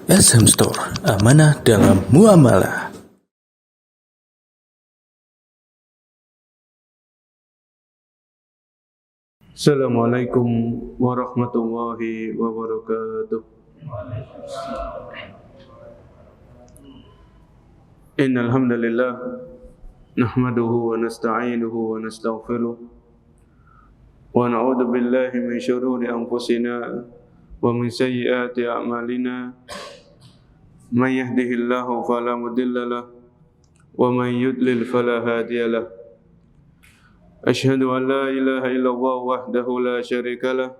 SM Store, amanah dalam muamalah. Assalamualaikum warahmatullahi wabarakatuh. Innal hamdalillah nahmaduhu wa nasta'inuhu wa nastaghfiruh wa na'udzu billahi min shururi anfusina wa min sayyiati a'malina. May yahdihillahu fala mudilla lahu wa may yudlil fala hadiya lahu. Asyhadu an la ilaha illallah wahdahu la syarika lah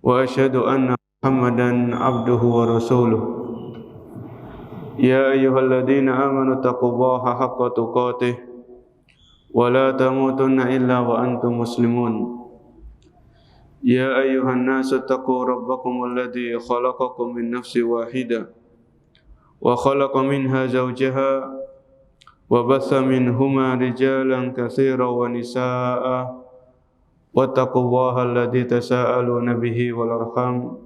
wa asyhadu anna Muhammadan abduhu wa rasuluh. Ya ayyuhalladzina amanu taqullaha haqqa tuqatih wa la tamutunna illa wa antum muslimun. Ya ayyuhan nasu taqu rabbakumul ladzi khalaqakum min nafsin wahidah wa khalaqa minha zawjaha wa batha minhuma rijalan katsiran wa nisaa'a wattaqullaha alladzi tasaaluna bihi wal arham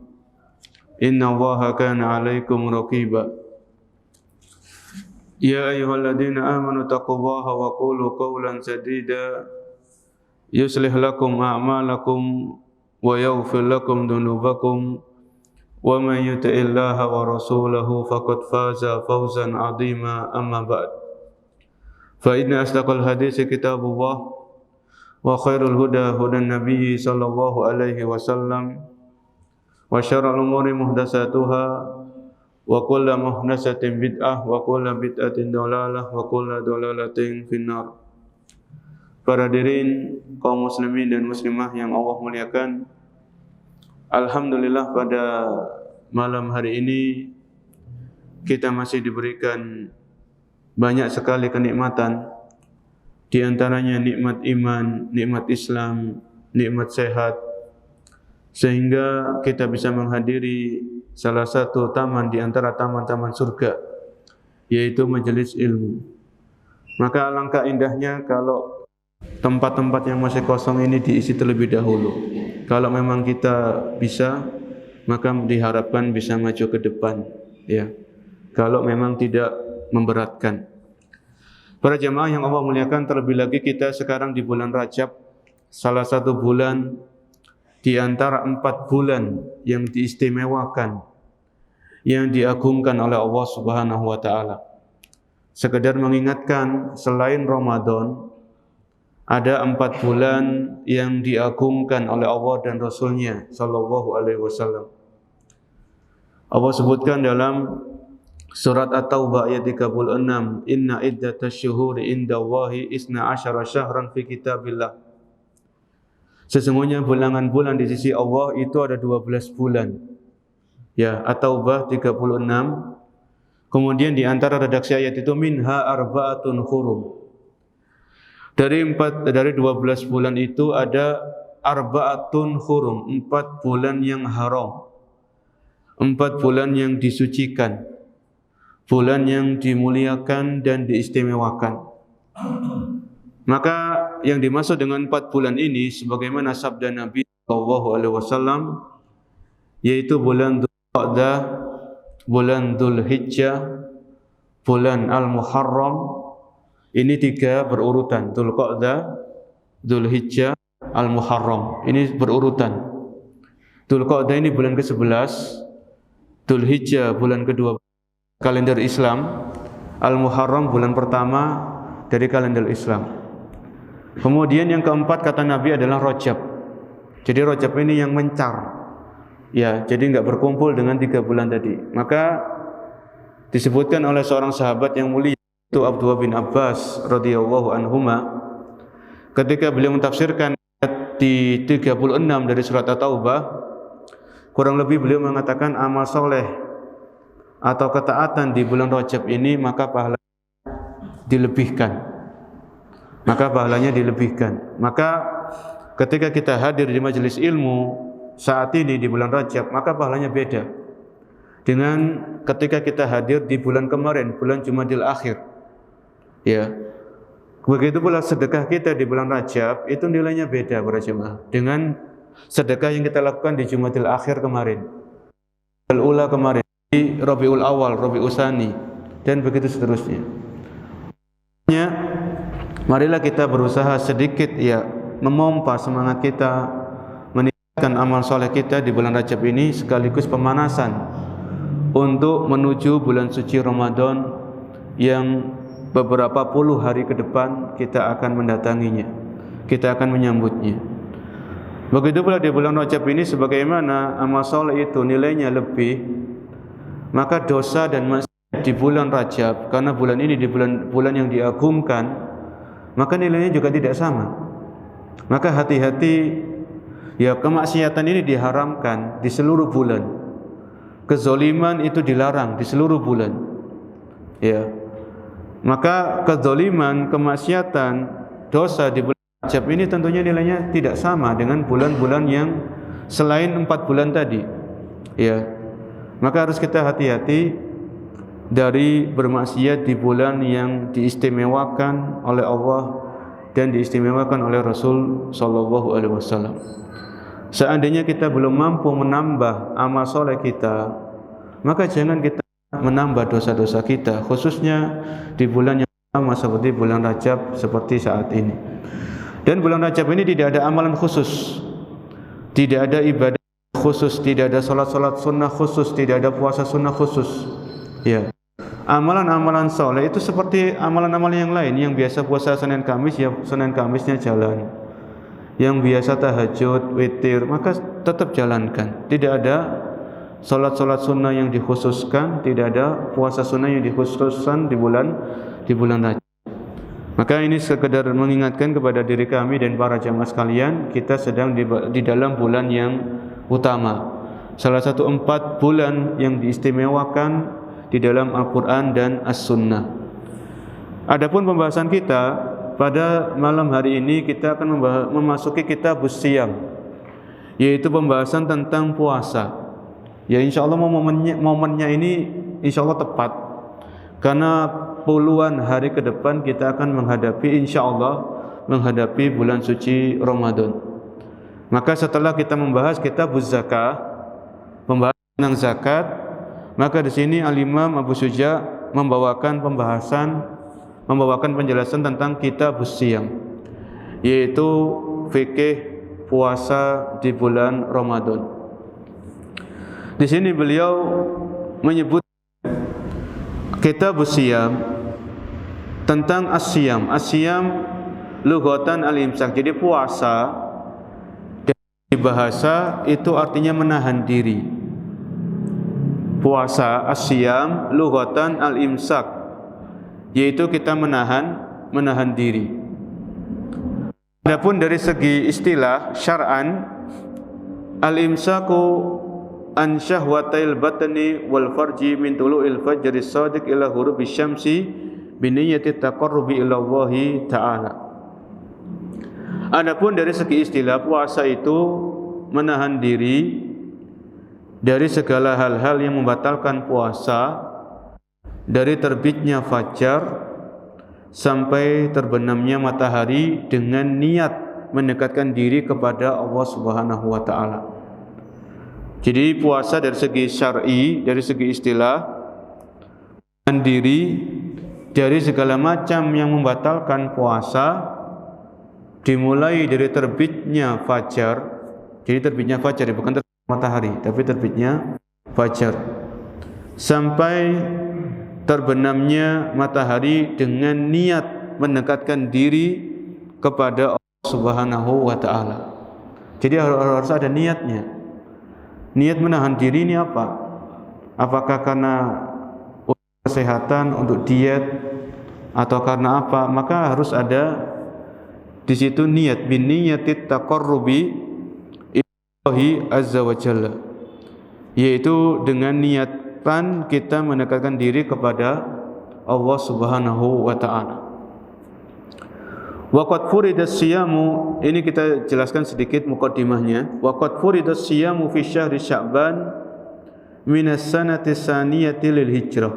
innallaha kana 'alaikum raqiba. Ya ayyuhalladzina amanu taqullaha wa qulu qawlan sadida yuslih lakum a'malakum wa yaghfir lakum dhunubakum wa may yuti'illaha wa rasulahu faqad faza fawzan 'azima. Amma ba'd. Fa inna asdaqal haditsi kitabullah wa khairul huda hudan nabiyyi sallallahu alaihi wasallam wa syarrul umuri muhdatsatuha wa kullu muhdatsatin bid'ah wa kullu bid'atin dhalalah wa kullu dhalalatin finnar. Para hadirin kaum muslimin dan muslimah yang Allah muliakan, alhamdulillah pada malam hari ini kita masih diberikan banyak sekali kenikmatan, di antaranya nikmat iman, nikmat Islam, nikmat sehat, sehingga kita bisa menghadiri salah satu taman di antara taman-taman surga, yaitu majelis ilmu. Maka alangkah indahnya kalau tempat-tempat yang masih kosong ini diisi terlebih dahulu. Kalau memang kita bisa, maka diharapkan bisa maju ke depan, ya. Kalau memang tidak memberatkan. Para jemaah yang Allah muliakan, terlebih lagi kita sekarang di bulan Rajab, salah satu bulan di antara 4 bulan yang diistimewakan, yang diagungkan oleh Allah Subhanahu wa taala. Sekedar mengingatkan, selain Ramadan ada 4 bulan yang diagungkan oleh Allah dan Rasul-Nya sallallahu alaihi wasallam. Allah sebutkan dalam Surat At-Taubah ayat 36, Inna iddatash syuhuri indallahi isna asyara syahran fi kitabillah. Sesungguhnya bilangan bulan di sisi Allah itu ada 12 bulan. Ya, At-Taubah 36. Kemudian di antara redaksi ayat itu minha arba'atun hurum. Dari 12 bulan itu ada arba'atun hurum, 4 bulan yang haram. 4 bulan yang disucikan, bulan yang dimuliakan dan diistimewakan. Maka yang dimaksud dengan 4 bulan ini sebagaimana sabda Nabi sallallahu alaihi wasallam, yaitu bulan Dzulqa'dah, bulan Dzulhijjah, bulan Al-Muharram. Ini 3 berurutan, Dzulqa'dah, Dzulhijjah, Al-Muharram. Ini berurutan. Dzulqa'dah ini bulan ke-11, Dzulhijjah bulan ke-12 kalender Islam, Al-Muharram bulan pertama dari kalender Islam. Kemudian yang keempat kata Nabi adalah Rajab. Jadi Rajab ini yang mencar, ya, jadi enggak berkumpul dengan 3 bulan tadi. Maka disebutkan oleh seorang sahabat yang mulia, itu Abdullah bin Abbas radhiyallahu anhuma, ketika beliau mentafsirkan ayat di 36 dari surat At-Taubah, kurang lebih beliau mengatakan amal soleh atau ketaatan di bulan Rajab ini maka pahalanya dilebihkan. Maka ketika kita hadir di majelis ilmu saat ini di bulan Rajab, maka pahalanya beda dengan ketika kita hadir di bulan kemarin, bulan Jumadil Akhir. Ya. Begitu pula sedekah kita di bulan Rajab itu nilainya beda para jemaah dengan sedekah yang kita lakukan di Jumadil Akhir kemarin, Al-Ula kemarin. Rabiul Awal, Rabiul Tsani, dan begitu seterusnya. Marilah kita berusaha sedikit memompa semangat kita, meningkatkan amal soleh kita di bulan Rajab ini sekaligus pemanasan untuk menuju bulan suci Ramadan yang beberapa puluh hari ke depan kita akan mendatanginya, kita akan menyambutnya. Begitu pula di bulan Rajab ini, sebagaimana amal soleh itu nilainya lebih, maka dosa dan maksiat di bulan Rajab, karena bulan ini di bulan yang diagungkan, maka nilainya juga tidak sama. Maka hati-hati, kemaksiatan ini diharamkan di seluruh bulan, kezaliman itu dilarang di seluruh bulan. Maka kezaliman, kemaksiatan, dosa di bulan Rajab ini tentunya nilainya tidak sama dengan bulan-bulan yang selain 4 bulan tadi. Maka harus kita hati-hati dari bermaksiat di bulan yang diistimewakan oleh Allah dan diistimewakan oleh Rasul sallallahu alaihi wasallam. Seandainya kita belum mampu menambah amal soleh kita, maka jangan kita menambah dosa-dosa kita, khususnya di bulan yang sama seperti bulan Rajab seperti saat ini. Dan bulan Rajab ini tidak ada amalan khusus, tidak ada ibadah khusus, tidak ada salat-salat sunnah khusus, tidak ada puasa sunnah khusus. Amalan-amalan soleh itu seperti amalan-amalan yang lain. Yang biasa puasa Senin Kamis, Senin Kamisnya jalan. Yang biasa tahajud, witir, maka tetap jalankan. Tidak ada salat-salat sunnah yang dikhususkan, tidak ada puasa sunnah yang dikhususkan di bulan Rajab. Maka ini sekedar mengingatkan kepada diri kami dan para jamaah sekalian, kita sedang di dalam bulan yang utama, salah satu 4 bulan yang diistimewakan di dalam Al-Quran dan As-Sunnah. Adapun pembahasan kita pada malam hari ini, kita akan memasuki kitab Siyam, yaitu pembahasan tentang puasa. Insya Allah momennya ini insya Allah tepat, karena puluhan hari ke depan kita akan insya Allah menghadapi bulan suci Ramadan. Maka setelah kita membahas kitab Zakah, membahas tentang zakat, maka di sini Al-Imam Abu Syuja membawakan penjelasan tentang kitab Siyam, yaitu fikih puasa di bulan Ramadan. Di sini beliau menyebut kitab Siyam tentang as-siyam. As-siyam lughatan al-imsak. Jadi puasa di bahasa itu artinya menahan diri. Puasa as-siyam lughatan al-imsak, yaitu kita menahan diri. Adapun dari segi istilah syar'an, al-imsaku an syahwatil batni wal farji min tulu'il fajri shadiq ila ghurubi syamsi bi niyyati taqarrubi ila Allah taala. Adapun dari segi istilah, puasa itu menahan diri dari segala hal-hal yang membatalkan puasa, dari terbitnya fajar sampai terbenamnya matahari, dengan niat mendekatkan diri kepada Allah Subhanahu wa taala. Jadi puasa dari segi syar'i, dari segi istilah, menahan diri dari segala macam yang membatalkan puasa, dimulai dari terbitnya fajar. Jadi terbitnya fajar, bukan matahari, tapi terbitnya fajar, sampai terbenamnya matahari, dengan niat mendekatkan diri kepada Allah Subhanahu wa taala. Jadi harus ada niatnya. Niat menahan diri ini apa? Apakah karena kesehatan, untuk diet, atau karena apa? Maka harus ada di situ niat, bin niyatit taqarrubi ilallahi azza wa jalla, yaitu dengan niatan kita mendekatkan diri kepada Allah Subhanahu wa taala. Wa qad furidas siyamu, ini kita jelaskan sedikit muqaddimahnya. Wa qad furidas siyamu fi syahri Sya'ban minas sanati saniyati lil hijrah.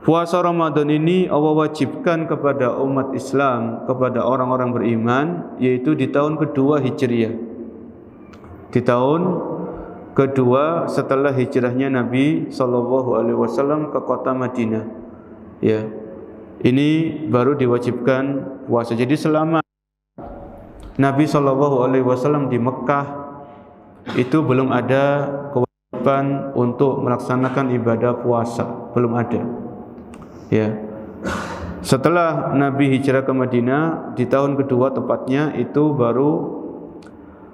Puasa Ramadan ini Allah wajibkan kepada umat Islam, kepada orang-orang beriman, yaitu di tahun kedua Hijriah. Di tahun kedua setelah hijrahnya Nabi SAW ke kota Madinah. Ya, ini baru diwajibkan puasa. Jadi selama Nabi SAW di Mekah itu belum ada kewajiban untuk melaksanakan ibadah puasa, belum ada. Ya. Setelah Nabi hijrah ke Madinah di tahun kedua tepatnya itu baru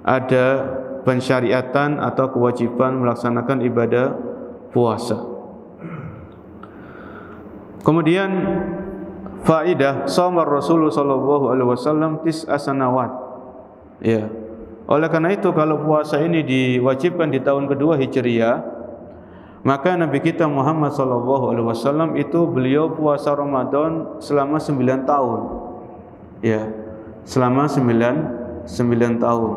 ada pensyariatan atau kewajiban melaksanakan ibadah puasa. Kemudian faidah shomar Rasulullah sallallahu alaihi wasallam tis'a sanawat. Ya. Oleh karena itu kalau puasa ini diwajibkan di tahun kedua Hijriah, maka Nabi kita Muhammad sallallahu alaihi wasallam itu beliau puasa Ramadan selama 9 tahun. Ya. Selama 9 tahun.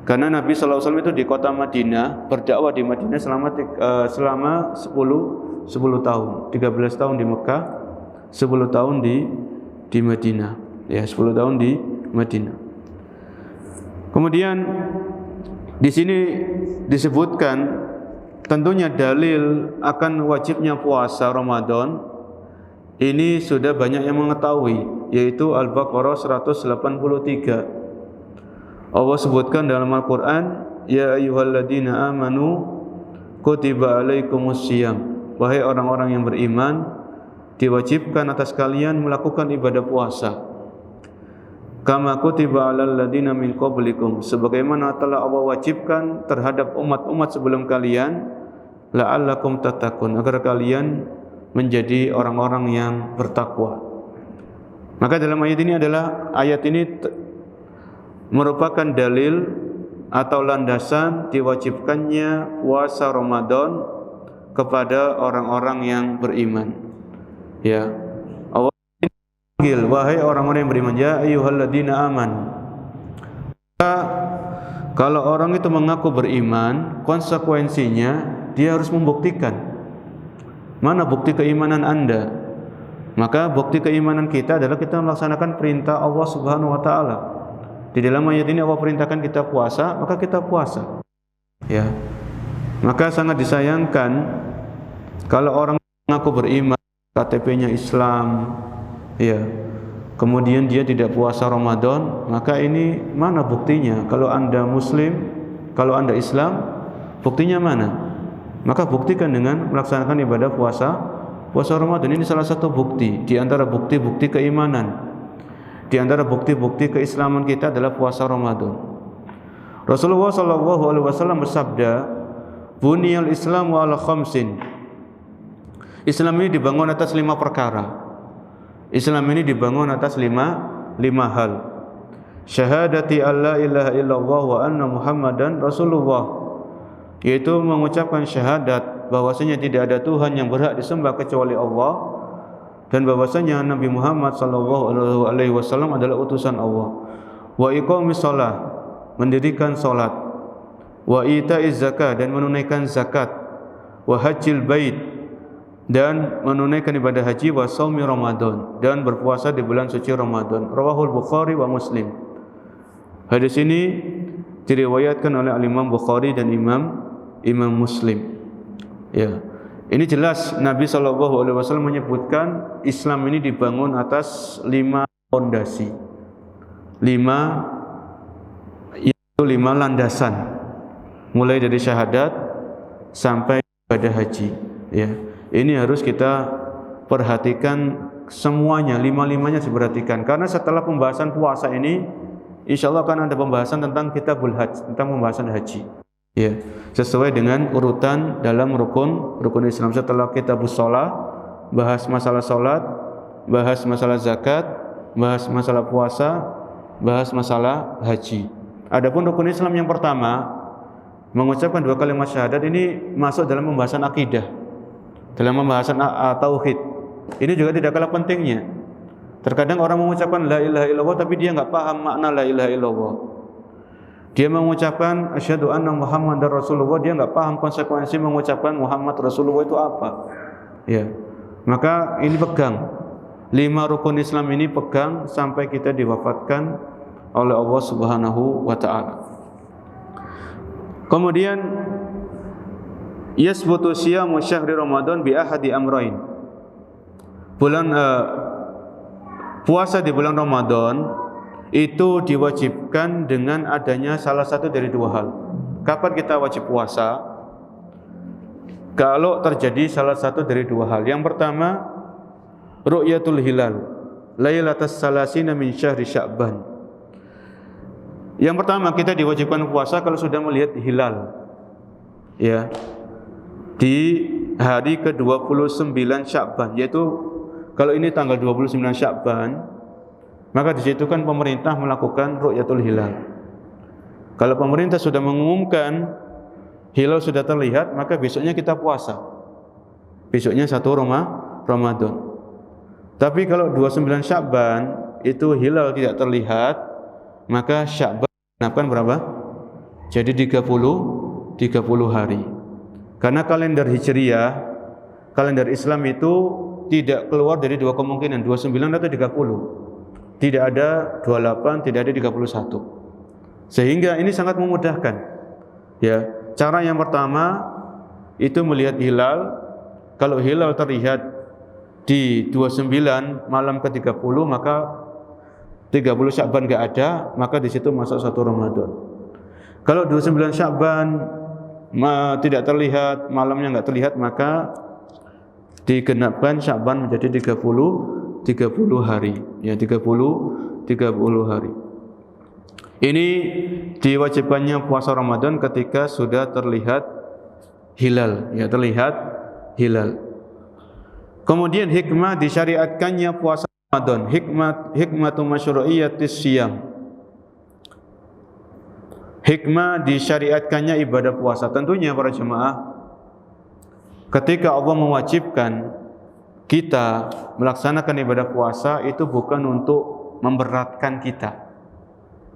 Karena Nabi sallallahu alaihi wasallam itu di kota Madinah, berdakwah di Madinah selama 10 tahun. 13 tahun di Mekah, 10 tahun di Madinah. Ya, 10 tahun di Madinah. Kemudian di sini disebutkan tentunya dalil akan wajibnya puasa Ramadan ini sudah banyak yang mengetahui, yaitu Al-Baqarah 183. Allah sebutkan dalam Al-Qur'an, ya ayyuhalladzina amanu kutiba alaikumusiyam. Wahai orang-orang yang beriman, diwajibkan atas kalian melakukan ibadah puasa. Kama kutiba alal ladzina min qablikum, sebagaimana telah Allah wajibkan terhadap umat-umat sebelum kalian, la'allakum tattaqun, agar kalian menjadi orang-orang yang bertakwa. Maka dalam ayat ini merupakan dalil atau landasan diwajibkannya puasa Ramadan kepada orang-orang yang beriman. Ya. Wahai orang-orang yang beriman, ya ayyuhalladzina amanu. Kalau orang itu mengaku beriman, konsekuensinya dia harus membuktikan. Mana bukti keimanan Anda? Maka bukti keimanan kita adalah kita melaksanakan perintah Allah Subhanahu wa taala. Di dalam ayat ini Allah perintahkan kita puasa, maka kita puasa. Ya. Maka sangat disayangkan kalau orang mengaku beriman, KTP-nya Islam, ya, kemudian dia tidak puasa Ramadan, maka ini mana buktinya? Kalau Anda Muslim, kalau Anda Islam, buktinya mana? Maka buktikan dengan melaksanakan ibadah puasa Ramadan. Ini salah satu bukti di antara bukti-bukti keimanan. Di antara bukti-bukti keislaman kita adalah puasa Ramadan. Rasulullah sallallahu alaihi wasallam bersabda, "Buniyal Islamu ala khamsin." Islam ini dibangun atas 5 perkara. Islam ini dibangun atas lima hal. Syahadati alla ilaha illallah wa anna Muhammadan Rasulullah, yaitu mengucapkan syahadat bahwasanya tidak ada Tuhan yang berhak disembah kecuali Allah, dan bahwasanya Nabi Muhammad sallallahu alaihi wasallam adalah utusan Allah. Wa iqamis shalah, mendirikan salat. Wa ita'iz zakat, dan menunaikan zakat. Wa hajjil bait, dan menunaikan ibadah haji. Wa shaumi Ramadan, dan berpuasa di bulan suci Ramadan. Rawahul Bukhari wa Muslim. Hadis ini diriwayatkan oleh Imam Bukhari dan Imam Muslim. Ya. Ini jelas Nabi sallallahu alaihi wasallam menyebutkan Islam ini dibangun atas 5 fondasi. 5 landasan. Mulai dari syahadat sampai ibadah haji, ya. Ini harus kita perhatikan semuanya, 5-5-nya diperhatikan. Karena setelah pembahasan puasa ini, insya Allah akan ada pembahasan tentang kitabul hajj, tentang pembahasan haji. Ya, sesuai dengan urutan dalam rukun Islam. Setelah kitabus shalah, bahas masalah salat, bahas masalah zakat, bahas masalah puasa, bahas masalah haji. Adapun rukun Islam yang pertama, mengucapkan 2 kalimat syahadat, ini masuk dalam pembahasan akidah, dalam pembahasan tauhid. Ini juga tidak kalah pentingnya. Terkadang orang mengucapkan la ilaha illallah tapi dia enggak paham makna la ilaha illallah. Dia mengucapkan asyhadu anna Muhammadar Rasulullah, dia enggak paham konsekuensi mengucapkan Muhammad Rasulullah itu apa. Ya. Maka ini pegang. 5 rukun Islam ini pegang sampai kita diwafatkan oleh Allah Subhanahu wa taala. Kemudian yasbutu siyamu syahri Ramadan bi ahadi amrain. Puasa di bulan Ramadan itu diwajibkan dengan adanya salah satu dari dua hal. Kapan kita wajib puasa? Kalau terjadi salah satu dari dua hal. Yang pertama, ru'yatul hilal lailatas salasina min syahri Sya'ban. Yang pertama, kita diwajibkan puasa kalau sudah melihat hilal, ya, di hari ke-29 Sya'ban, yaitu kalau ini tanggal 29 Sya'ban, maka di situ kan pemerintah melakukan ru'yatul hilal. Kalau pemerintah sudah mengumumkan hilal sudah terlihat, maka besoknya kita puasa. Besoknya 1 Ramadan. Tapi kalau 29 Sya'ban itu hilal tidak terlihat, maka Sya'ban genapkan berapa? Jadi 30 hari. Karena kalender Hijriyah, kalender Islam itu tidak keluar dari dua kemungkinan, 29 atau 30. Tidak ada 28, tidak ada 31. Sehingga ini sangat memudahkan. Ya, cara yang pertama itu melihat hilal. Kalau hilal terlihat di 29 malam ke-30, maka 30 Sya'ban enggak ada, maka di situ masuk 1 Ramadan. Kalau 29 Sya'ban tidak terlihat, malamnya enggak terlihat, maka digenapkan Sya'ban menjadi 30 hari, ya, 30 hari. Ini diwajibkannya puasa Ramadan ketika sudah terlihat hilal, ya, terlihat hilal. Kemudian hikmah disyariatkannya puasa Ramadan, hikmatu masyru'iyyatis siyam. Hikmah disyariatkannya ibadah puasa. Tentunya para jemaah, ketika Allah mewajibkan kita melaksanakan ibadah puasa, itu bukan untuk memberatkan kita,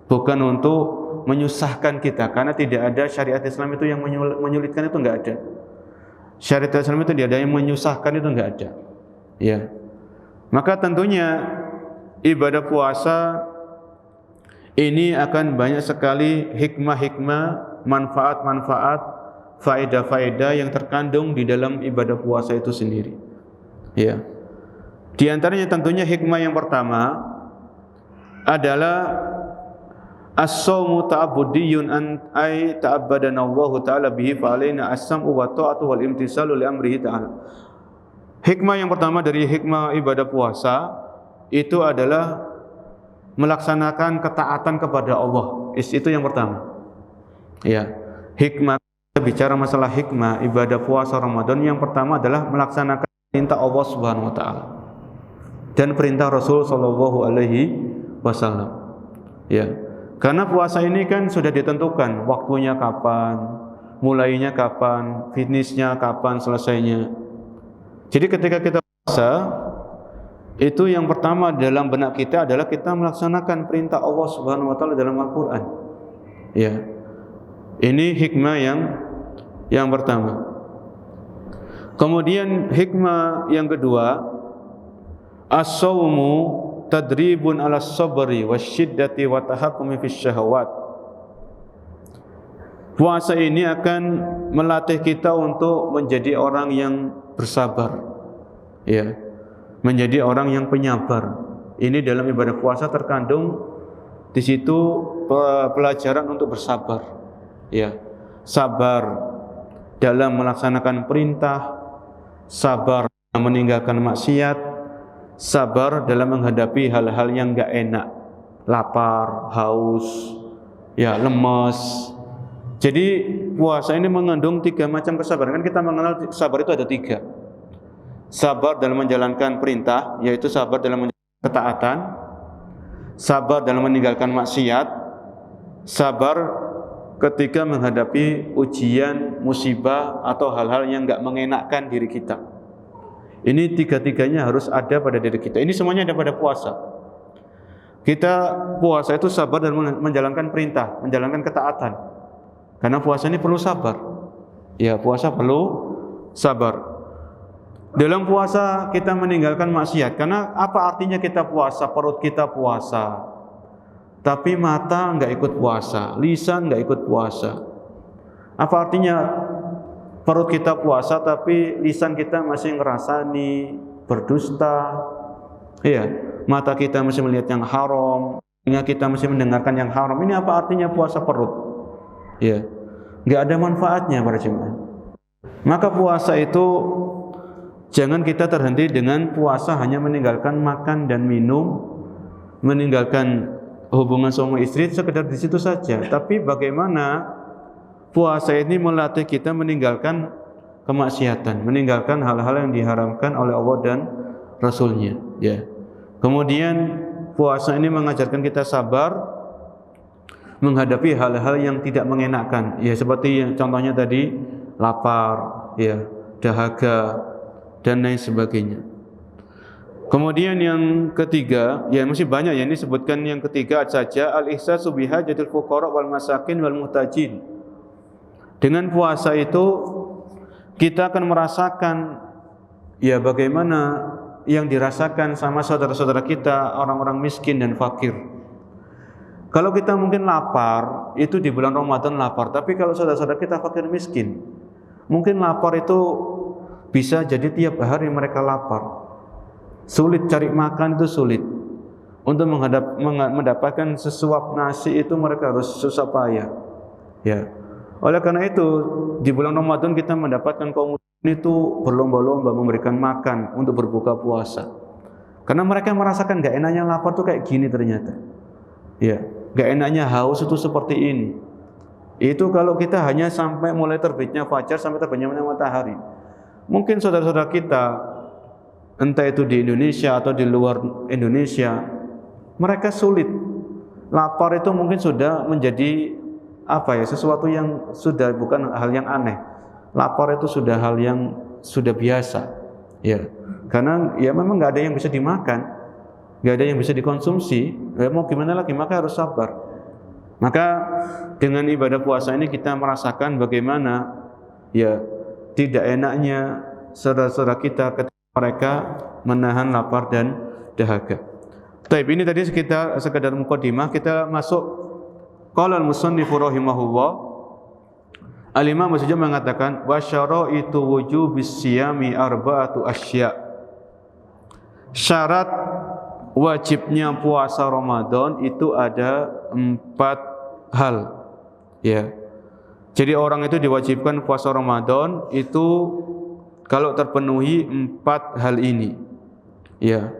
bukan untuk menyusahkan kita, karena tidak ada syariat Islam itu yang menyulitkan, itu enggak ada. Syariat Islam itu tidak ada yang menyusahkan, itu enggak ada. Ya. Maka tentunya ibadah puasa ini akan banyak sekali hikmah-hikmah, manfaat-manfaat, faedah-faedah yang terkandung di dalam ibadah puasa itu sendiri. Ya. Di antaranya tentunya hikmah yang pertama adalah as-shaumu ta'abbudiyyun an ay ta'abbadana Allah taala bihi fa alaina as-sam'u wa ta'atu wal imtisalu li amrihi ta'ala. Hikmah yang pertama dari hikmah ibadah puasa itu adalah melaksanakan ketaatan kepada Allah. Itu yang pertama. Ya. Hikmah, kita bicara masalah hikmah ibadah puasa Ramadan, yang pertama adalah melaksanakan perintah Allah Subhanahu wa taala dan perintah Rasul sallallahu alaihi wasallam. Ya. Karena puasa ini kan sudah ditentukan waktunya kapan, mulainya kapan, finishnya kapan, selesainya. Jadi ketika kita puasa, itu yang pertama dalam benak kita adalah kita melaksanakan perintah Allah Subhanahu wa taala dalam Al-Qur'an. Ya. Ini hikmah yang pertama. Kemudian hikmah yang kedua, as-shaumu tadribun ala sabri wasyiddati wa tahakkumi fis syahawat. Puasa ini akan melatih kita untuk menjadi orang yang bersabar, ya, menjadi orang yang penyabar. Ini dalam ibadah puasa terkandung di situ pelajaran untuk bersabar, ya, sabar dalam melaksanakan perintah, sabar dalam meninggalkan maksiat, sabar dalam menghadapi hal-hal yang enggak enak, lapar, haus, ya, lemas. Jadi puasa ini mengandung 3 macam kesabaran. Kan kita mengenal sabar itu ada 3. Sabar dalam menjalankan perintah, yaitu sabar dalam menjalankan ketaatan, sabar dalam meninggalkan maksiat, sabar ketika menghadapi ujian, musibah atau hal-hal yang enggak mengenakkan diri kita. Ini 3-tiganya harus ada pada diri kita. Ini semuanya ada pada puasa. Kita puasa itu sabar dalam menjalankan perintah, menjalankan ketaatan. Karena puasa ini perlu sabar. Ya, puasa perlu sabar. Dalam puasa kita meninggalkan maksiat. Karena apa artinya kita puasa? Perut kita puasa, tapi mata enggak ikut puasa, lisan enggak ikut puasa. Apa artinya perut kita puasa tapi lisan kita masih ngerasani berdusta, iya, mata kita masih melihat yang haram, telinga kita masih mendengarkan yang haram. Ini apa artinya puasa perut? Iya, nggak ada manfaatnya para jemaah. Maka puasa itu jangan kita terhenti dengan puasa hanya meninggalkan makan dan minum, meninggalkan hubungan suami istri sekedar di situ saja. Tapi bagaimana puasa ini melatih kita meninggalkan kemaksiatan, meninggalkan hal-hal yang diharamkan oleh Allah dan Rasul-Nya. Ya. Kemudian puasa ini mengajarkan kita sabar menghadapi hal-hal yang tidak mengenakan. Ya, seperti yang contohnya tadi lapar, ya, dahaga dan lain sebagainya. Kemudian yang ketiga, ya masih banyak ya, ini sebutkan yang ketiga saja, al-ihsasu bihajatil fuqara wal masakin wal muhtajin. Dengan puasa itu kita akan merasakan ya bagaimana yang dirasakan sama saudara-saudara kita orang-orang miskin dan fakir. Kalau kita mungkin lapar, itu di bulan Ramadan lapar, tapi kalau saudara-saudara kita fakir miskin, mungkin lapar itu bisa jadi tiap hari mereka lapar. Sulit cari makan itu sulit. Untuk mendapatkan sesuap nasi itu mereka harus susah payah. Ya. Oleh karena itu di bulan Ramadan kita mendapatkan kaum muslimin itu berlomba-lomba memberikan makan untuk berbuka puasa. Karena mereka merasakan gak enaknya lapar tuh kayak gini ternyata. Ya, gak enaknya haus itu seperti ini. Itu kalau kita hanya sampai mulai terbitnya fajar sampai terbitnya matahari. Mungkin saudara-saudara kita entah itu di Indonesia atau di luar Indonesia, mereka sulit. Lapar itu mungkin sudah menjadi sesuatu yang sudah bukan hal yang aneh. Lapar itu sudah hal yang sudah biasa, ya. Karena ya memang nggak ada yang bisa dimakan, nggak ada yang bisa dikonsumsi. Ya, mau gimana lagi? Maka harus sabar. Maka dengan ibadah puasa ini kita merasakan bagaimana ya tidak enaknya saudara-saudara kita ketika mereka menahan lapar dan dahaga. Taib, ini tadi sekedar mukadimah. Kita masuk. Qala al-musannifu rahimahullah, Al-Imam Muslim mengatakan wa syaraitu wujubis siyami arba'atu asya'. Syarat wajibnya puasa Ramadan itu ada 4 hal. Ya. Jadi orang itu diwajibkan puasa Ramadan itu kalau terpenuhi 4 hal ini. Ya.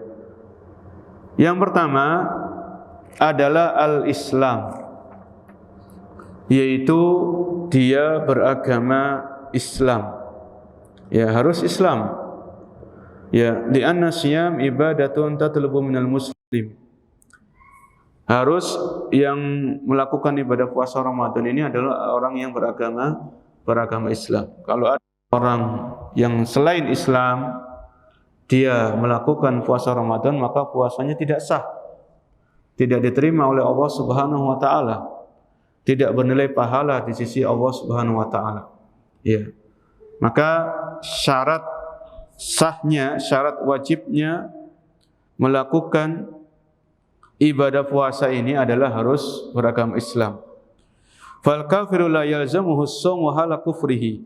Yang pertama adalah al-Islam, yaitu dia beragama Islam. Ya, harus Islam. Ya, li'anna siyam ibadatun tatlubu minal muslim. Harus yang melakukan ibadah puasa Ramadan ini adalah orang yang beragama Islam. Kalau ada orang yang selain Islam dia melakukan puasa Ramadan, maka puasanya tidak sah. Tidak diterima oleh Allah Subhanahu wa taala. Tidak bernilai pahala di sisi Allah Subhanahu wa taala. Ya. Maka syarat sahnya, syarat wajibnya melakukan ibadah puasa ini adalah harus beragama Islam. Fal kafiru la yalzamuhu as-shawmu hala kufrihi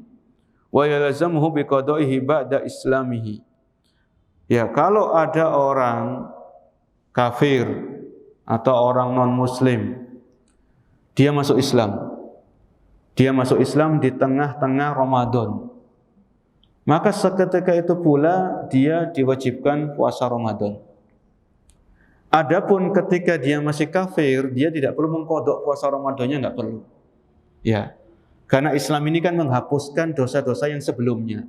wa yalzamuhu biqada'ihi ba'da islamihi. Ya, kalau ada orang kafir atau orang non muslim, dia masuk Islam. Dia masuk Islam di tengah-tengah Ramadan. Maka seketika itu pula dia diwajibkan puasa Ramadan. Adapun ketika dia masih kafir, dia tidak perlu mengqadha puasa Ramadannya, enggak perlu. Ya. Karena Islam ini kan menghapuskan dosa-dosa yang sebelumnya.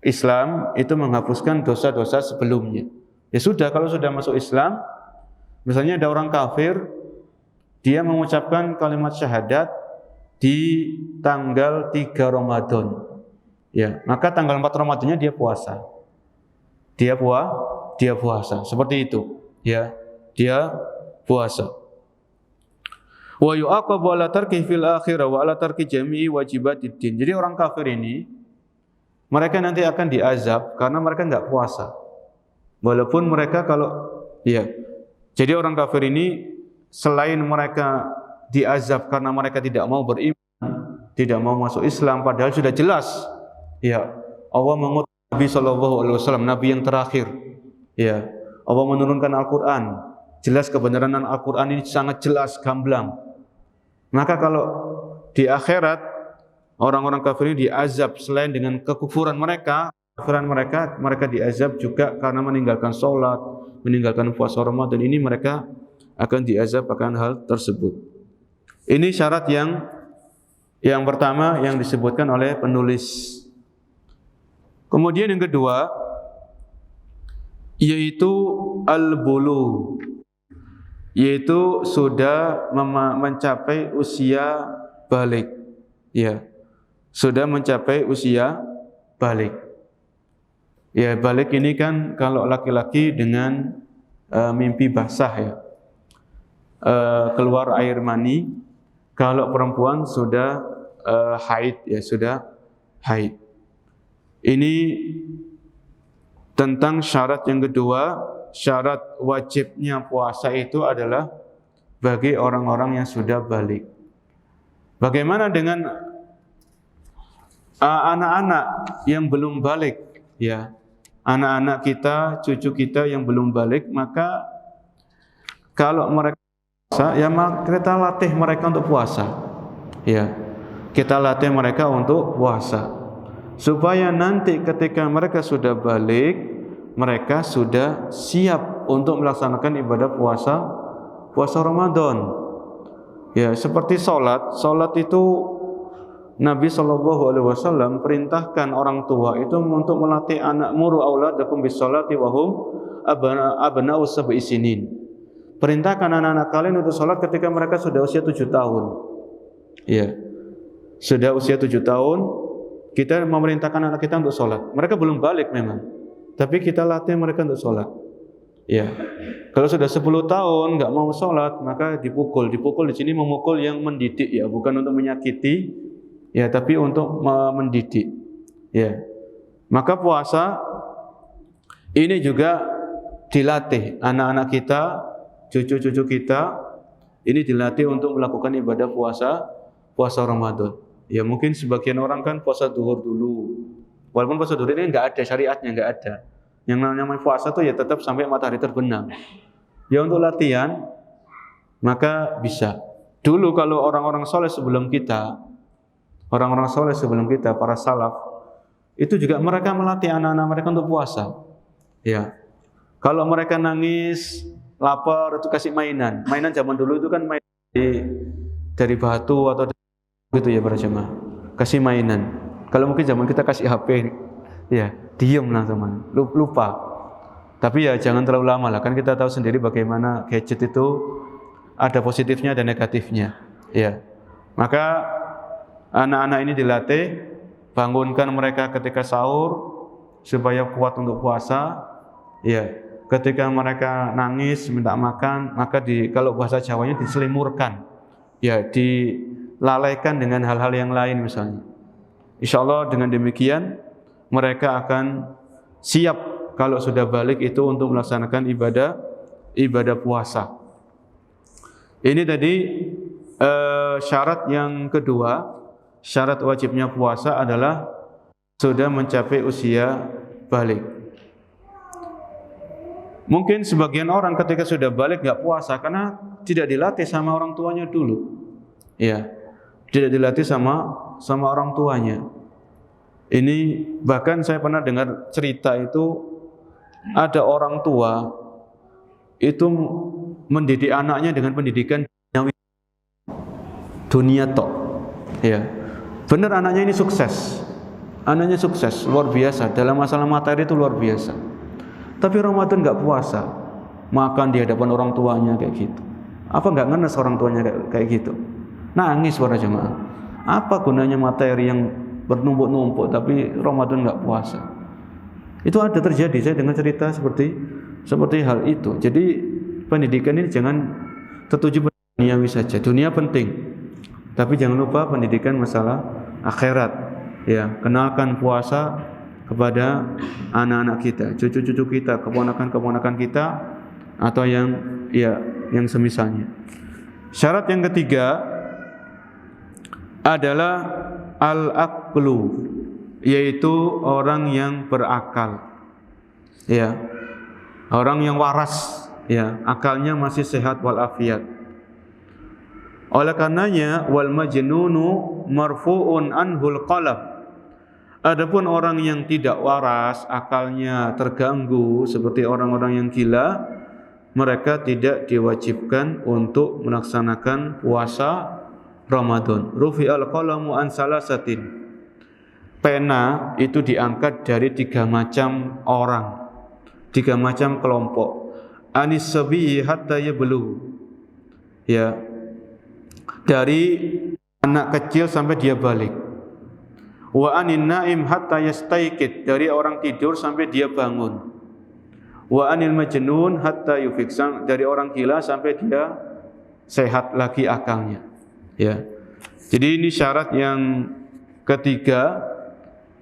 Islam itu menghapuskan dosa-dosa sebelumnya. Ya sudah, kalau sudah masuk Islam, misalnya ada orang kafir, dia mengucapkan kalimat syahadat di tanggal 3 Ramadan. Ya, maka tanggal 4 Ramadannya dia puasa. Dia puasa. Seperti itu. Ya, dia puasa. Wa yu'aqabu ala tarki fil akhirah wa ala tarki jami'i wajibatid din. Jadi orang kafir ini mereka nanti akan diazab karena mereka enggak puasa. Walaupun mereka jadi orang kafir ini selain mereka diazab karena mereka tidak mau beriman, tidak mau masuk Islam, padahal sudah jelas ya Allah mengutus Nabi SAW, Nabi yang terakhir. Ya, Allah menurunkan Al-Quran. Jelas kebenaran Al-Quran ini sangat jelas, gamblang. Maka kalau di akhirat orang-orang kafir ini diazab selain dengan kekufuran mereka, mereka diazab juga karena meninggalkan sholat, meninggalkan puasa Ramadan. Ini mereka akan diazab akan hal tersebut. Ini syarat yang pertama yang disebutkan oleh penulis. Kemudian yang kedua yaitu al-bulu, yaitu sudah mencapai usia balik. Ya, sudah mencapai usia balik. Ya, balik ini kan kalau laki-laki dengan mimpi basah ya, keluar air mani. Kalau perempuan sudah haid ya, sudah haid. Ini tentang syarat yang kedua. Syarat wajibnya puasa itu adalah bagi orang-orang yang sudah balik. Bagaimana dengan anak-anak yang belum balik ya? Anak-anak kita, cucu kita yang belum balik, maka kalau mereka puasa, ya kita latih mereka untuk puasa. Ya, kita latih mereka untuk puasa. Supaya nanti ketika mereka sudah balik, mereka sudah siap untuk melaksanakan ibadah puasa Ramadan. Ya, seperti sholat itu Nabi SAW perintahkan orang tua itu untuk melatih anak, muru auladakum bis sholati wa hum abna'u sab'i sinin. Perintahkan anak-anak kalian untuk sholat ketika mereka sudah usia 7 tahun. Ya, sudah usia 7 tahun, kita memerintahkan anak kita untuk sholat. Mereka belum balik memang, tapi kita latih mereka untuk sholat. Ya, kalau sudah 10 tahun nggak mau sholat, maka dipukul. Dipukul di sini memukul yang mendidik ya, bukan untuk menyakiti, ya, tapi untuk mendidik. Ya, maka puasa ini juga dilatih anak-anak kita, cucu-cucu kita, ini dilatih untuk melakukan ibadah puasa Ramadan. Ya, mungkin sebagian orang kan puasa duhur dulu. Walaupun puasa duhur ini enggak ada syariatnya, enggak ada. Yang namanya puasa tuh ya tetap sampai matahari terbenam. Ya untuk latihan maka bisa. Dulu kalau orang-orang soleh sebelum kita, para salaf, itu juga mereka melatih anak-anak mereka untuk puasa. Ya. Kalau mereka nangis, lapar, itu kasih mainan. Mainan zaman dulu itu kan main dari batu atau gitu ya para jemaah. Kasih mainan. Kalau mungkin zaman kita kasih HP, ya diem langsung, lupa. Tapi ya jangan terlalu lama lah, kan kita tahu sendiri bagaimana gadget itu ada positifnya dan negatifnya. Ya, maka anak-anak ini dilatih, bangunkan mereka ketika sahur supaya kuat untuk puasa. Ya, ketika mereka nangis minta makan, maka kalau bahasa Jawanya diselimurkan. Ya, dilalaikan dengan hal-hal yang lain misalnya. Insyaallah dengan demikian mereka akan siap kalau sudah balik itu untuk melaksanakan ibadah puasa. Ini tadi syarat yang kedua. Syarat wajibnya puasa adalah sudah mencapai usia balik. Mungkin sebagian orang ketika sudah balik nggak puasa karena tidak dilatih sama orang tuanya dulu. Ya, tidak dilatih sama orang tuanya. Ini bahkan saya pernah dengar cerita itu ada orang tua itu mendidik anaknya dengan pendidikan dunia tok. Ya, benar anaknya ini sukses. Anaknya sukses luar biasa dalam masalah materi itu luar biasa. Tapi Ramadan nggak puasa, makan di hadapan orang tuanya kayak gitu. Apa nggak ngenes orang tuanya kayak gitu? Nangis para jemaah. Apa gunanya materi yang bernumpuk-numpuk tapi Ramadan nggak puasa? Itu ada terjadi, saya dengar cerita seperti hal itu. Jadi pendidikan ini jangan tertuju pada duniawi saja. Dunia penting, tapi jangan lupa pendidikan masalah akhirat. Ya, kenalkan puasa kepada anak-anak kita, cucu-cucu kita, keponakan-keponakan kita, atau yang semisalnya. Syarat yang ketiga adalah al-aqlu, yaitu orang yang berakal. Ya. Orang yang waras, ya, akalnya masih sehat walafiat. Oleh karenanya wal majnunu marfu'un anhul qalam. Adapun orang yang tidak waras, akalnya terganggu seperti orang-orang yang gila, mereka tidak diwajibkan untuk melaksanakan puasa Ramadan. Rufi'al qalamu an salasatin. Pena itu diangkat dari 3 macam orang, 3 macam kelompok. Anis sabiyi hatta yablugh. Ya. Dari anak kecil sampai dia balik. Wa anin naim hatta yastaiqid, dari orang tidur sampai dia bangun. Wa anil majnun hatta yufiq, dari orang gila sampai dia sehat lagi akalnya. Ya. Jadi ini syarat yang ketiga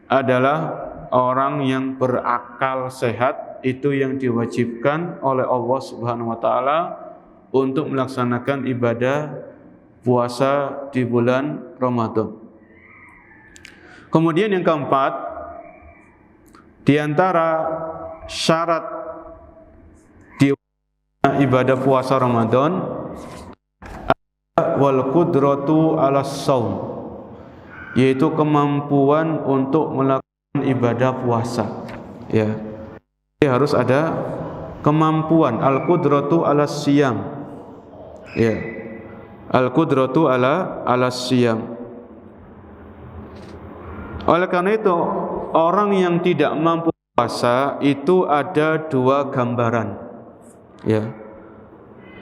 adalah orang yang berakal sehat, itu yang diwajibkan oleh Allah Subhanahu wa taala untuk melaksanakan ibadah puasa di bulan Ramadan. Kemudian yang keempat, di antara syarat di ibadah puasa Ramadan wal qudratu 'alas shaum, yaitu kemampuan untuk melakukan ibadah puasa. Ya. Jadi harus ada kemampuan, al-qudratu 'alas siyam. Ya. Al-qudratu 'alas siyam. Oleh karena itu, orang yang tidak mampu puasa itu ada 2 gambaran. Ya.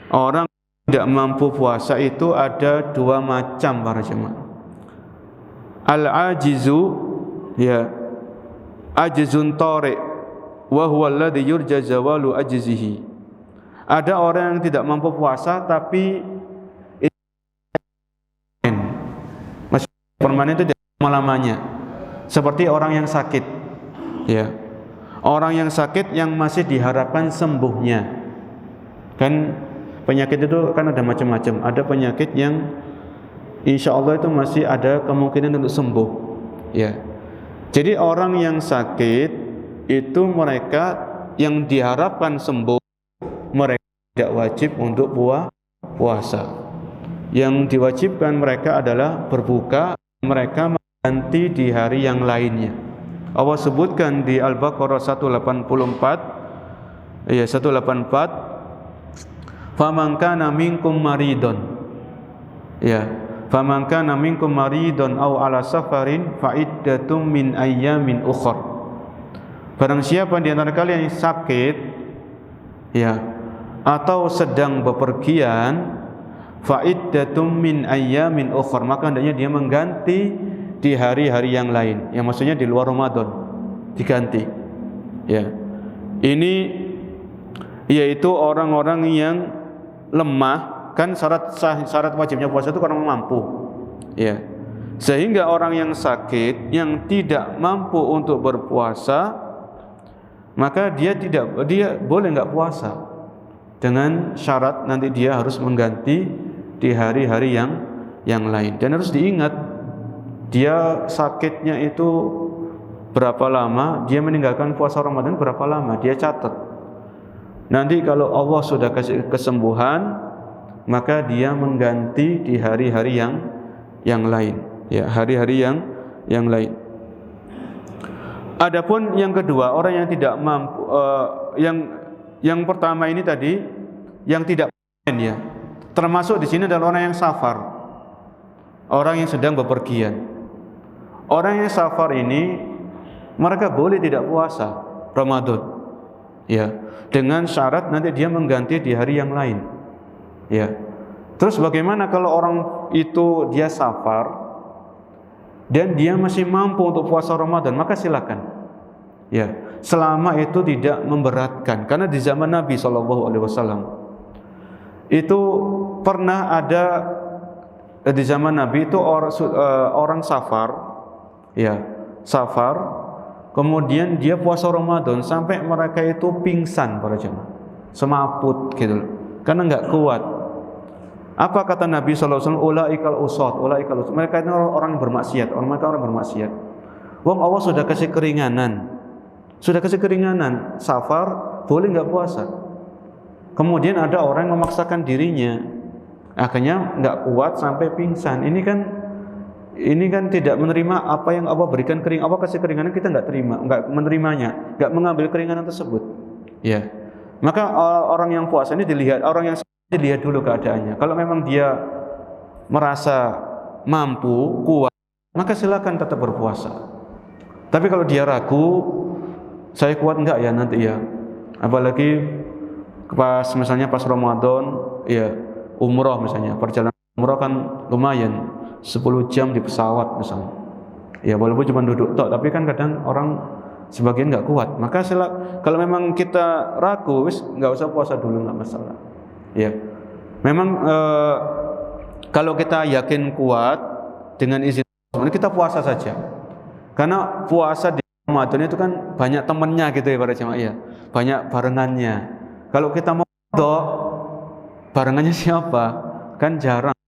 Orang yang tidak mampu puasa itu ada 2 macam para jemaah. Al-ajizu, ya, ajzun tari' wa huwa alladhi yurja zawalu ajzihi. Ada orang yang tidak mampu puasa tapi masih permanen, itu selama-lamanya. Seperti orang yang sakit. Ya. Orang yang sakit yang masih diharapkan sembuhnya. Kan penyakit itu kan ada macam-macam. Ada penyakit yang insya Allah itu masih ada kemungkinan untuk sembuh. Ya. Jadi orang yang sakit itu mereka yang diharapkan sembuh, mereka tidak wajib untuk puasa. Yang diwajibkan mereka adalah berbuka, mereka mengganti di hari yang lainnya. Allah sebutkan di Al-Baqarah 184, ya 184, faman kana minkum maridun, ya, faman kana minkum maridun aw ala safarin fa iddatum min ayyamin ukhra. Barang siapa di antara kalian yang sakit, ya, atau sedang bepergian, fa iddatum min ayyamin ukhra, maka hendaknya dia mengganti di hari-hari yang lain, yang maksudnya di luar Ramadan, diganti. Ya. Ini yaitu orang-orang yang lemah, kan syarat wajibnya puasa itu orang mampu. Ya. Sehingga orang yang sakit yang tidak mampu untuk berpuasa, maka dia boleh enggak puasa. Dengan syarat nanti dia harus mengganti di hari-hari yang lain. Dan harus diingat, dia sakitnya itu berapa lama, dia meninggalkan puasa Ramadan berapa lama, dia catat. Nanti kalau Allah sudah kasih kesembuhan, maka dia mengganti di hari-hari yang lain, ya, hari-hari yang lain. Adapun yang kedua, orang yang tidak mampu, yang pertama ini tadi, yang tidak ya, termasuk di sini adalah orang yang safar, orang yang sedang bepergian. Orang yang safar ini mereka boleh tidak puasa Ramadan, ya, dengan syarat nanti dia mengganti di hari yang lain, ya. Terus bagaimana kalau orang itu dia safar dan dia masih mampu untuk puasa Ramadan? Maka silakan, ya, selama itu tidak memberatkan. Karena di zaman Nabi SAW itu pernah ada, di zaman Nabi itu orang safar, ya, safar, kemudian dia puasa Ramadan sampai mereka itu pingsan para jemaah, semaput gitu, karena nggak kuat. Apa kata Nabi sallallahu alaihi wasallam? Ulaikal usat, ulaikal usat. Mereka itu orang yang bermaksiat, mereka orang bermaksiat. Wong Allah sudah kasih keringanan. Sudah kasih keringanan, safar boleh enggak puasa. Kemudian ada orang yang memaksakan dirinya, akhirnya enggak kuat sampai pingsan. Ini kan tidak menerima apa yang Allah berikan Allah kasih keringanan, kita enggak terima, enggak menerimanya, enggak mengambil keringanan tersebut. Ya. Maka orang yang puasa ini dilihat dulu keadaannya. Kalau memang dia merasa mampu, kuat, maka silakan tetap berpuasa. Tapi kalau dia ragu, saya kuat enggak ya nanti ya. Apalagi misalnya pas Ramadan, ya umroh misalnya, perjalanan umroh kan lumayan, 10 jam di pesawat misalnya. Ya walaupun cuma duduk tok, tapi kan kadang orang sebagian enggak kuat. Maka kalau memang kita ragu, wis enggak usah puasa dulu, enggak masalah. Ya, memang kalau kita yakin kuat dengan izin Allah, kita puasa saja. Karena puasa di Ramadan itu kan banyak temannya gitu ya para jemaah ya, banyak barengannya. Kalau kita mau qadha, barengannya siapa? Kan jarang.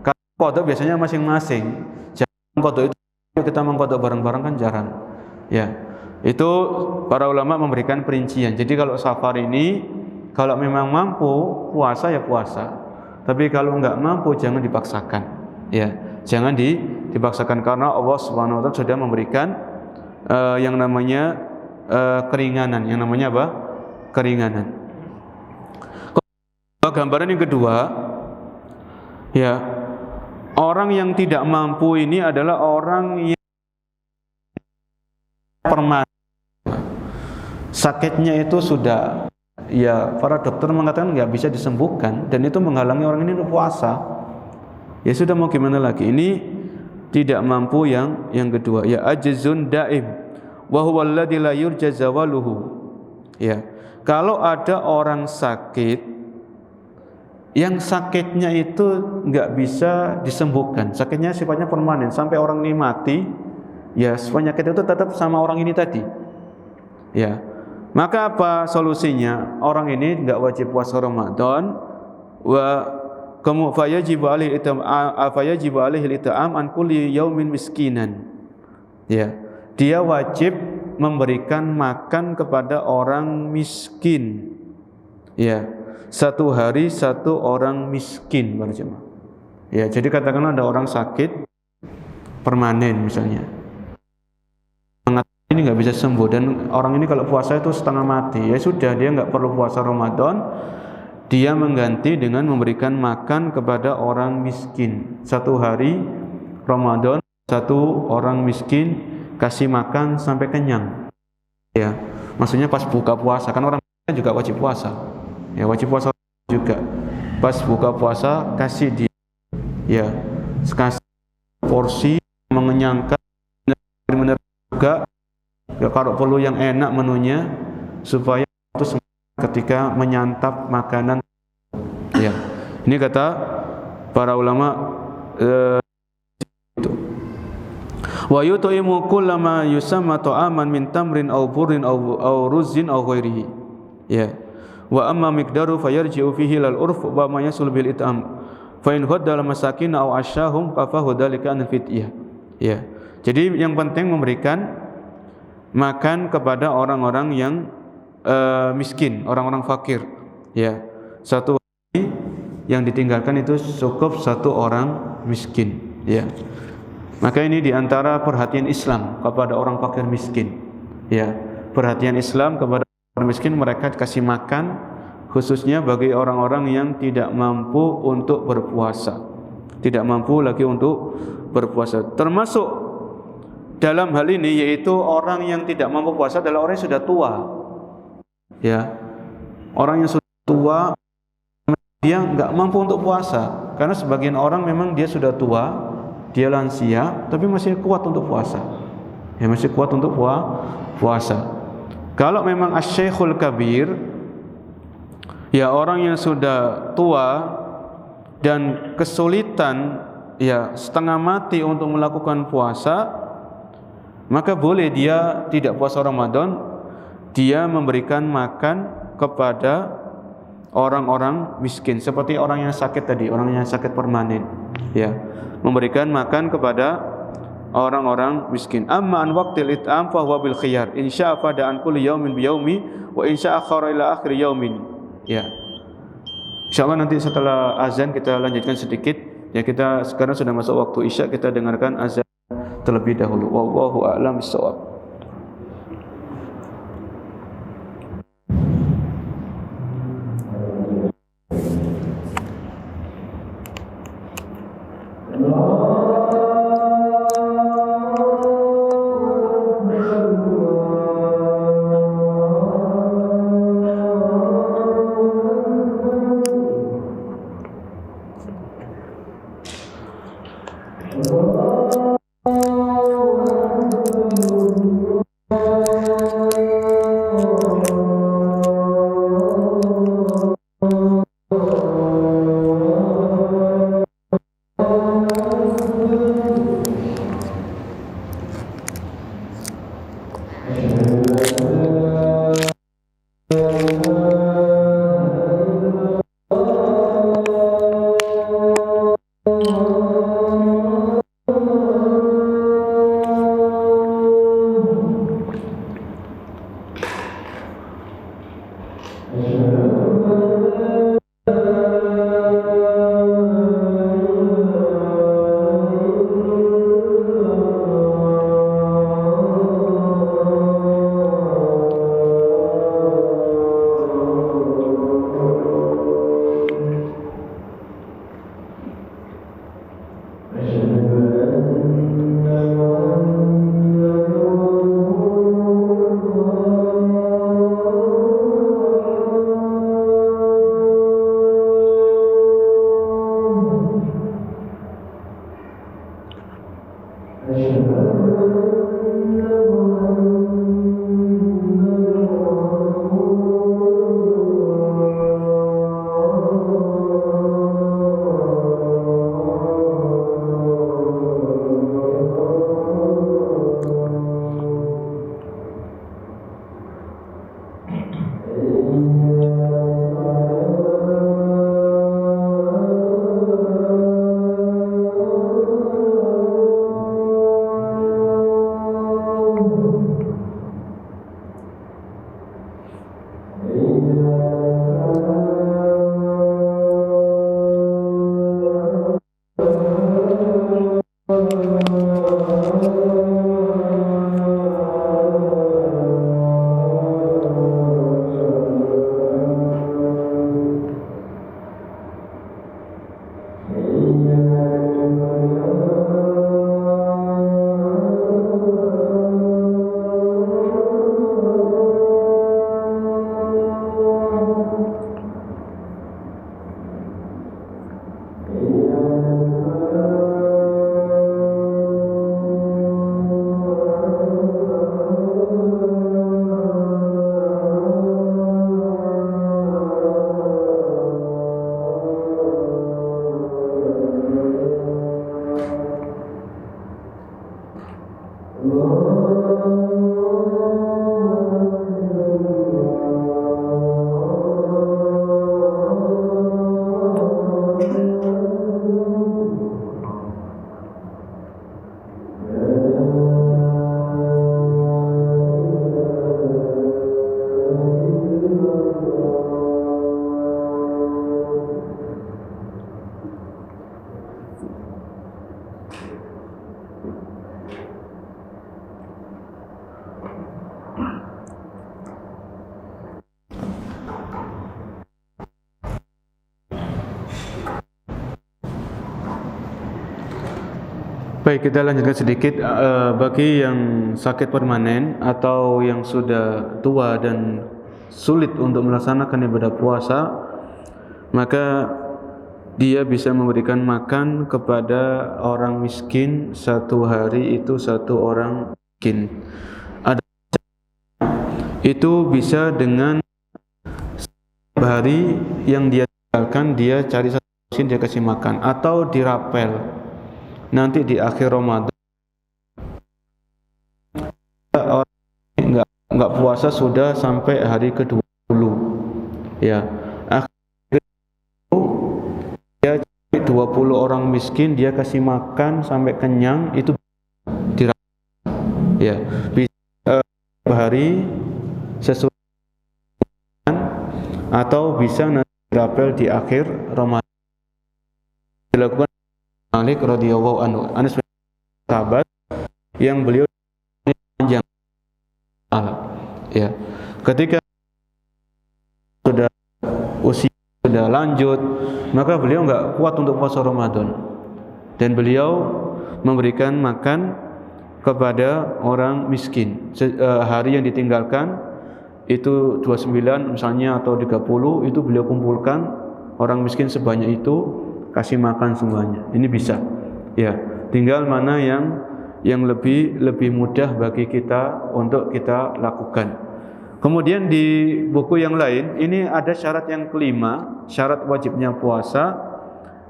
Kalau qadha biasanya masing-masing. Jarang qadha itu kita mengqadha bareng-bareng kan jarang. Ya, itu para ulama memberikan perincian. Jadi kalau safar ini, kalau memang mampu puasa ya puasa, tapi kalau enggak mampu jangan dipaksakan, ya jangan dipaksakan karena Allah Subhanahu Wa Taala sudah memberikan yang namanya keringanan, yang namanya apa? Keringanan. Gambaran yang kedua, ya orang yang tidak mampu ini adalah orang yang permanen, sakitnya itu sudah. Ya, para dokter mengatakan nggak bisa disembuhkan dan itu menghalangi orang ini untuk puasa. Ya sudah mau gimana lagi? Ini tidak mampu yang kedua. Ya ajzun daim wa huwa alladzi la yurja zawaluhu. Ya. Kalau ada orang sakit yang sakitnya itu nggak bisa disembuhkan, sakitnya sifatnya permanen sampai orang ini mati, ya penyakit itu tetap sama orang ini tadi. Ya. Maka apa solusinya? Orang ini enggak wajib puasa Ramadan wa fayajibu alaihi al-it'am an kulli yaumin miskinan. Ya. Dia wajib memberikan makan kepada orang miskin. Ya. Satu hari satu orang miskin berjemaah. Ya, jadi katakanlah ada orang sakit permanen misalnya. Ini nggak bisa sembuh dan orang ini kalau puasa itu setengah mati, ya sudah dia nggak perlu puasa Ramadan, dia mengganti dengan memberikan makan kepada orang miskin. Satu hari Ramadan satu orang miskin kasih makan sampai kenyang. Ya, maksudnya pas buka puasa kan orang juga wajib puasa, ya wajib puasa juga. Pas buka puasa kasih dia, ya kasih porsi mengenyangkan, benar-benar juga. Ya, kalau perlu yang enak menunya supaya itu ketika menyantap makanan. Ya, ini kata para ulama itu. Wa yut'imu kullama yusamma ta'aman min tamrin aw burrin aw ruzzin aw ghairihi. Ya. Wa amma miqdaru fayarji'u fihi lal urf wa ma yasul bil it'am. Fa in ghaddal masakin aw asyahum kafahu dzalika an fityah. Ya. Jadi yang penting memberikan makan kepada orang-orang yang miskin, orang-orang fakir. Ya, satu hari yang ditinggalkan itu cukup satu orang miskin. Ya, maka ini diantara perhatian Islam kepada orang fakir miskin. Ya, perhatian Islam kepada orang miskin, mereka kasih makan, khususnya bagi orang-orang yang tidak mampu untuk berpuasa, tidak mampu lagi untuk berpuasa. Termasuk dalam hal ini yaitu orang yang tidak mampu puasa adalah orang yang sudah tua. Ya. Orang yang sudah tua dia enggak mampu untuk puasa karena sebagian orang memang dia sudah tua, dia lansia tapi masih kuat untuk puasa. Ya masih kuat untuk puasa. Kalau memang asy-syaikhul kabir, ya orang yang sudah tua dan kesulitan, ya setengah mati untuk melakukan puasa, maka boleh dia tidak puasa Ramadan, dia memberikan makan kepada orang-orang miskin, seperti orang yang sakit tadi, orang yang sakit permanen, ya, memberikan makan kepada orang-orang miskin. Amma an waqtil it'am fa huwa bil khiyar. In syaa fada an kulli yaumin bi yaumi wa in syaa akhara ila akhir yaumin. Ya. Insyaallah nanti setelah azan kita lanjutkan sedikit. Ya, kita sekarang sudah masuk waktu Isya, kita dengarkan azan terlebih dahulu. Wallahu a'lam bissawab. Baik, kita lanjutkan sedikit. Bagi yang sakit permanen atau yang sudah tua dan sulit untuk melaksanakan ibadah puasa, maka dia bisa memberikan makan kepada orang miskin satu hari itu satu orang miskin. Ada itu bisa dengan hari yang dia tinggalkan, dia cari satu miskin, dia kasih makan, atau dirapel. Nanti di akhir Ramadan orang nggak puasa sudah sampai hari ke-20, ya, 20 orang miskin dia kasih makan sampai kenyang, itu ya bisa hari sesuai atau bisa nanti dirapel di akhir Ramadan. Dilakukan Malik radhiyallahu anhu, Anas bin sahabat yang beliau panjang ya. Ketika sudah usia sudah lanjut, maka beliau enggak kuat untuk puasa Ramadan dan beliau memberikan makan kepada orang miskin. Hari yang ditinggalkan itu 29 misalnya atau 30, itu beliau kumpulkan orang miskin sebanyak itu, kasih makan semuanya. Ini bisa. Ya, tinggal mana yang lebih mudah bagi kita untuk kita lakukan. Kemudian di buku yang lain ini ada syarat yang kelima, syarat wajibnya puasa,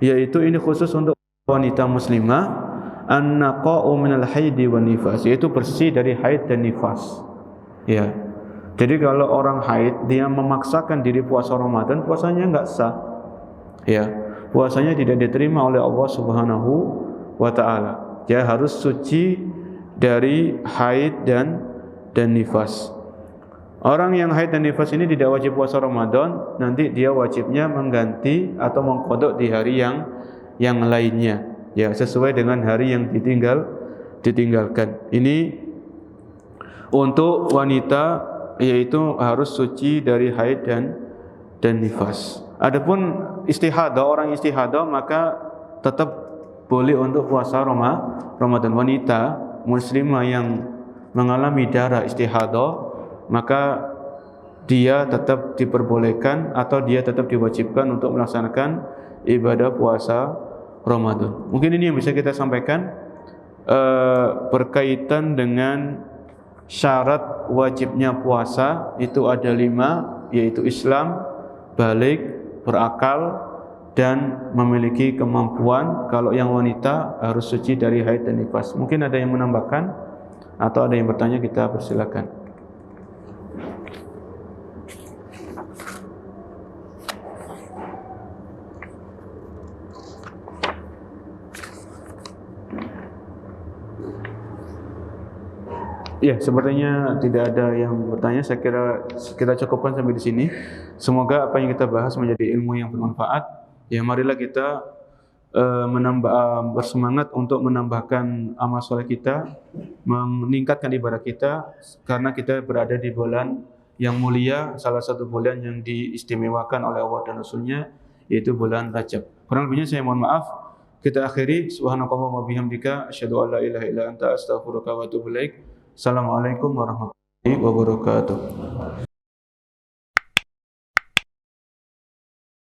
yaitu ini khusus untuk wanita muslimah, an-naqa'u minal haidi wan nifas, yaitu bersih dari haid dan nifas. Ya. Jadi kalau orang haid dia memaksakan diri puasa Ramadan, puasanya enggak sah. Ya. Puasanya tidak diterima oleh Allah Subhanahu wa taala. Dia harus suci dari haid dan nifas. Orang yang haid dan nifas ini tidak wajib puasa Ramadan, nanti dia wajibnya mengganti atau mengqadha di hari yang lainnya. Ya, sesuai dengan hari yang ditinggalkan. Ini untuk wanita, yaitu harus suci dari haid dan nifas. Adapun istihadah, orang istihadah maka tetap boleh untuk puasa Ramadan. Wanita muslimah yang mengalami darah istihadah, maka dia tetap diperbolehkan atau dia tetap diwajibkan untuk melaksanakan ibadah puasa Ramadan. Mungkin ini yang bisa kita sampaikan berkaitan dengan syarat wajibnya puasa. Itu ada 5, yaitu Islam, balik, berakal, dan memiliki kemampuan. Kalau yang wanita harus suci dari haid dan nifas. Mungkin ada yang menambahkan atau ada yang bertanya, kita persilakan. Ya, sepertinya tidak ada yang bertanya. Saya kira kita cukupkan sampai di sini. Semoga apa yang kita bahas menjadi ilmu yang bermanfaat. Ya, marilah kita bersemangat untuk menambahkan amal soleh kita, meningkatkan ibadah kita, karena kita berada di bulan yang mulia, salah satu bulan yang diistimewakan oleh Allah dan Rasulnya, yaitu bulan Rajab. Kurang lebihnya saya mohon maaf. Kita akhiri. Subhanakallahumma bihamdika asyhadu an la ilaha illa anta astaghfiruka wa atubu ilaik. Assalamualaikum warahmatullahi wabarakatuh.